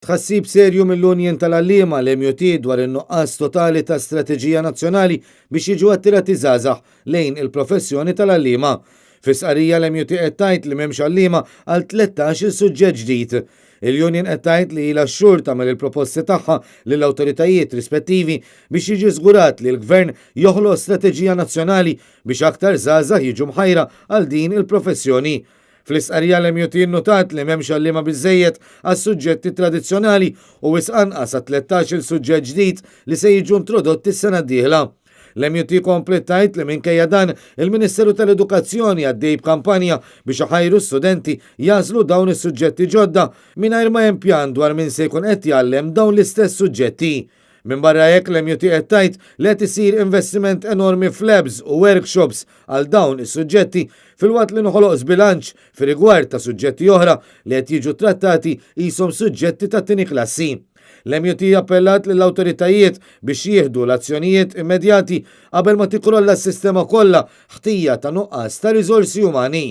Tħassib serju mill-Unjen tal-Għalliema l-MUT dwar in-nuqqas totali ta' strateġija nazzjonali biex jiġu attirati żgħażagħ lejn il-professjoni tal-għalliema. Fis-qarrija l-MUT qed tgħid li m'hemmx għalliema għal 13 suġġett ġdid. Il-Union qed tgħid li ilha xhur tagħmel il-proposti tagħha lill-awtoritajiet rispettivi biex jiġi żgurat li l-Gvern joħloq strateġija nazzjonali biex aktar żgħażagħ jiġu mħajra għal din il-professjoni. Fl-istqarrija l-MUT notat li m'hemmx għalliema biżżejjed għas-suġġetti tradizzjonali u wisq anqas 13 suġġett ġdid li se jiġu introdotti s-sena d-dieħla. L-MUT komplet tgħid li minkejja dan il-Ministeru tal-Edukazzjoni għaddej b'kampanja biex iħajru studenti jażlu dawn is-suġġetti ġodda mingħajr ma hemm pjan dwar min se jkun qed jgħallem dawn l-istess suġġetti. Min barra hekk l-MUT qed tgħid li qed isir investiment enormi f'labs u workshops għal dawn is-suġġetti filwaqt li noħoloq żbilanċ fir-rigward ta' suġġetti oħra li qed jiġu trattati qishom suġġetti ta' tieni klassi. L-MUT appellat lill-awtoritajiet biex jieħdu l-azzjonijiet immedjati qabel ma tikrolla s-sistema kollha ħtija ta' nuqqas ta' riżorsi umani.